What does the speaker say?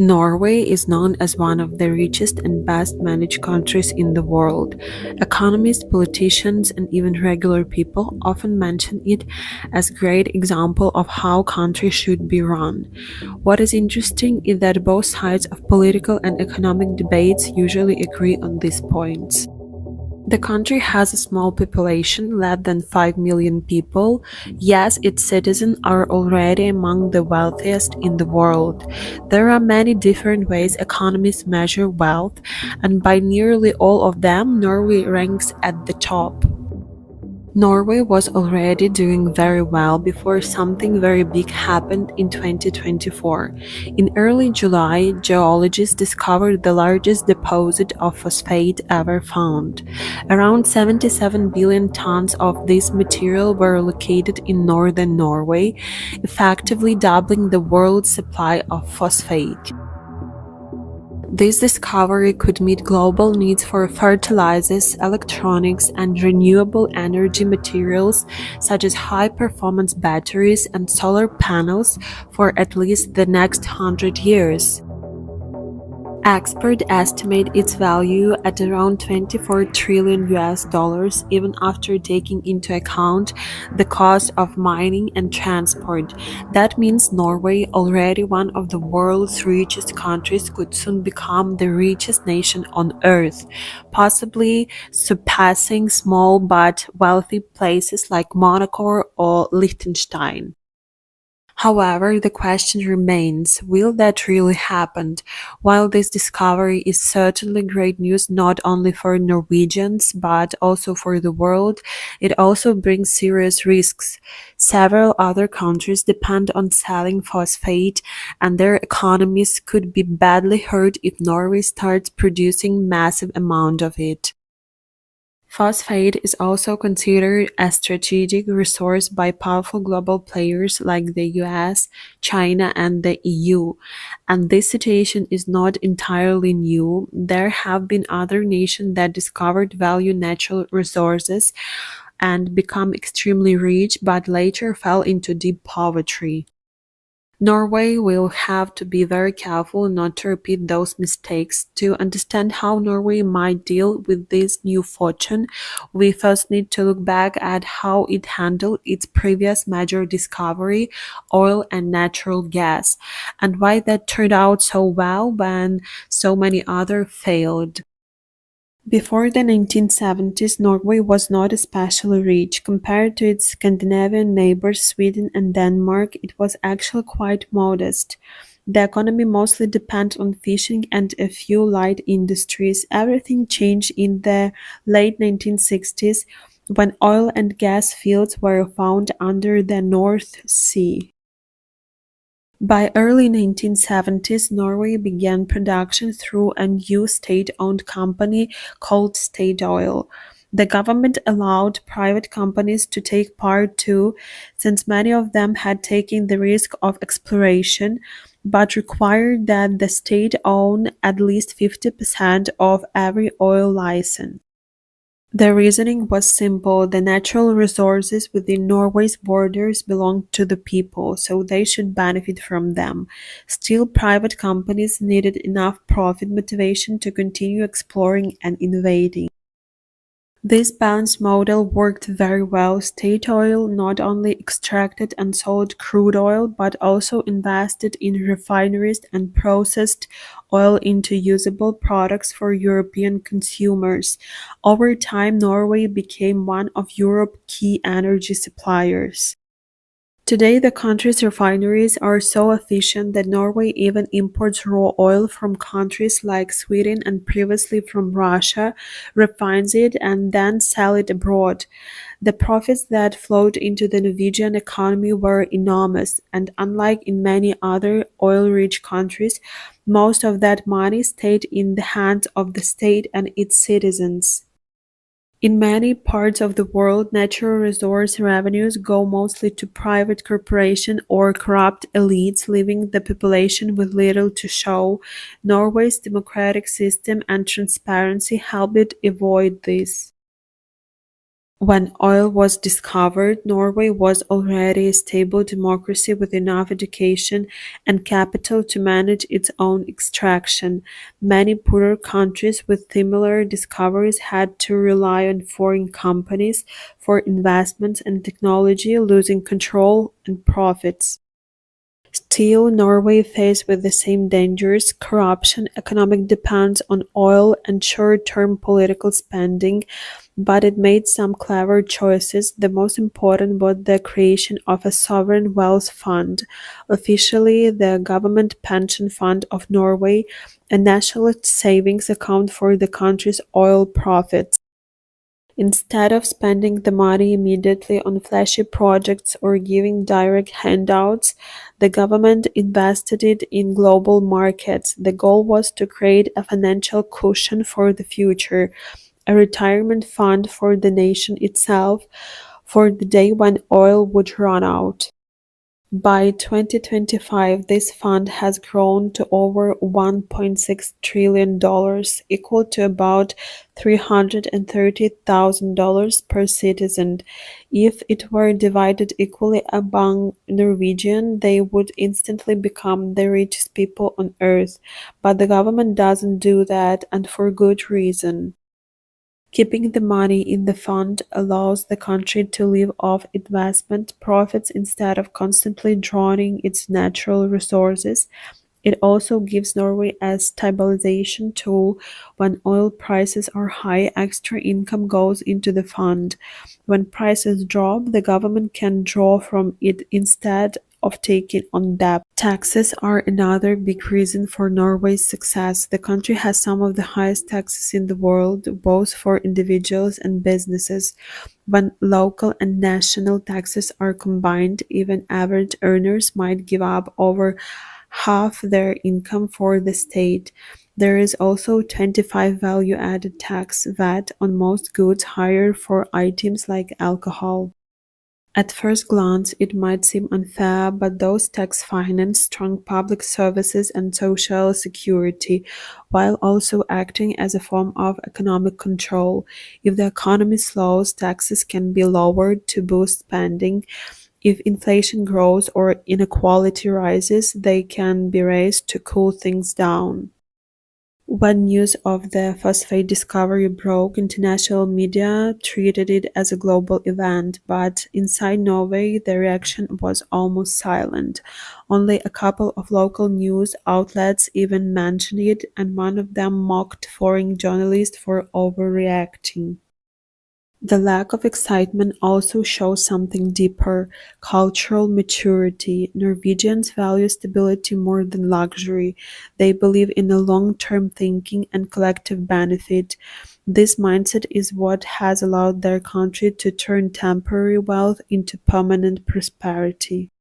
Norway is known as one of the richest and best managed countries in the world. Economists, politicians, and even regular people often mention it as a great example of how countries should be run. What is interesting is that both sides of political and economic debates usually agree on these points. The country has a small population, less than 5 million people. Yes, its citizens are already among the wealthiest in the world. There are many different ways economists measure wealth, and by nearly all of them, Norway ranks at the top. Norway was already doing very well before something very big happened in 2024. In early July, geologists discovered the largest deposit of phosphate ever found. Around 77 billion tons of this material were located in northern Norway, effectively doubling the world's supply of phosphate. This discovery could meet global needs for fertilizers, electronics, and renewable energy materials such as high-performance batteries and solar panels for at least the next 100 years. Experts estimate its value at around 24 trillion US dollars even after taking into account the cost of mining and transport. That means Norway, already one of the world's richest countries, could soon become the richest nation on earth, possibly surpassing small but wealthy places like Monaco or Liechtenstein. However, the question remains, will that really happen? While this discovery is certainly great news not only for Norwegians but also for the world, it also brings serious risks. Several other countries depend on selling phosphate, and their economies could be badly hurt if Norway starts producing massive amount of it. Phosphate is also considered a strategic resource by powerful global players like the US, China, and the EU. And this situation is not entirely new. There have been other nations that discovered value natural resources and become extremely rich but later fell into deep poverty. Norway will have to be very careful not to repeat those mistakes. To understand how Norway might deal with this new fortune, we first need to look back at how it handled its previous major discovery, oil and natural gas, and why that turned out so well when so many others failed. Before the 1970s, Norway was not especially rich. Compared to its Scandinavian neighbors Sweden and Denmark, it was actually quite modest. The economy mostly depended on fishing and a few light industries. Everything changed in the late 1960s when oil and gas fields were found under the North Sea. By early 1970s, Norway began production through a new state-owned company called Statoil. The government allowed private companies to take part too, since many of them had taken the risk of exploration, but required that the state own at least 50% of every oil license. The reasoning was simple: the natural resources within Norway's borders belonged to the people, so they should benefit from them. Still, private companies needed enough profit motivation to continue exploring and innovating. This balanced model worked very well. Statoil not only extracted and sold crude oil but also invested in refineries and processed oil into usable products for European consumers. Over time, Norway became one of Europe's key energy suppliers. Today, the country's refineries are so efficient that Norway even imports raw oil from countries like Sweden and previously from Russia, refines it, and then sell it abroad. The profits that flowed into the Norwegian economy were enormous, and unlike in many other oil-rich countries, most of that money stayed in the hands of the state and its citizens. In many parts of the world, natural resource revenues go mostly to private corporations or corrupt elites, leaving the population with little to show. Norway's democratic system and transparency help it avoid this. When oil was discovered, Norway was already a stable democracy with enough education and capital to manage its own extraction. Many poorer countries with similar discoveries had to rely on foreign companies for investments and technology, losing control and profits. Still, Norway faced with the same dangers: corruption, economic dependence on oil, and short-term political spending, but it made some clever choices. The most important was the creation of a sovereign wealth fund, officially the government pension fund of Norway, a national savings account for the country's oil profits. Instead of spending the money immediately on flashy projects or giving direct handouts, the government invested it in global markets. The goal was to create a financial cushion for the future, a retirement fund for the nation itself for the day when oil would run out. By 2025, this fund has grown to over $1.6 trillion, equal to about $330,000 per citizen. If it were divided equally among Norwegians, they would instantly become the richest people on earth. But the government doesn't do that, and for good reason. Keeping the money in the fund allows the country to live off investment profits instead of constantly drowning its natural resources. It also gives Norway a stabilization tool. When oil prices are high, extra income goes into the fund. When prices drop, the government can draw from it instead of taking on debt. Taxes are another big reason for Norway's success. The country has some of the highest taxes in the world, both for individuals and businesses. When local and national taxes are combined, even average earners might give up over half their income for the state. There is also 25 value-added tax VAT on most goods, higher for items like alcohol. At first glance, it might seem unfair, but those taxes finance strong public services and social security, while also acting as a form of economic control. If the economy slows, taxes can be lowered to boost spending. If inflation grows or inequality rises, they can be raised to cool things down. When news of the phosphate discovery broke, international media treated it as a global event, but inside Norway, the reaction was almost silent. Only a couple of local news outlets even mentioned it, and one of them mocked foreign journalists for overreacting. The lack of excitement also shows something deeper: cultural maturity. Norwegians value stability more than luxury. They believe in a long-term thinking and collective benefit. This mindset is what has allowed their country to turn temporary wealth into permanent prosperity.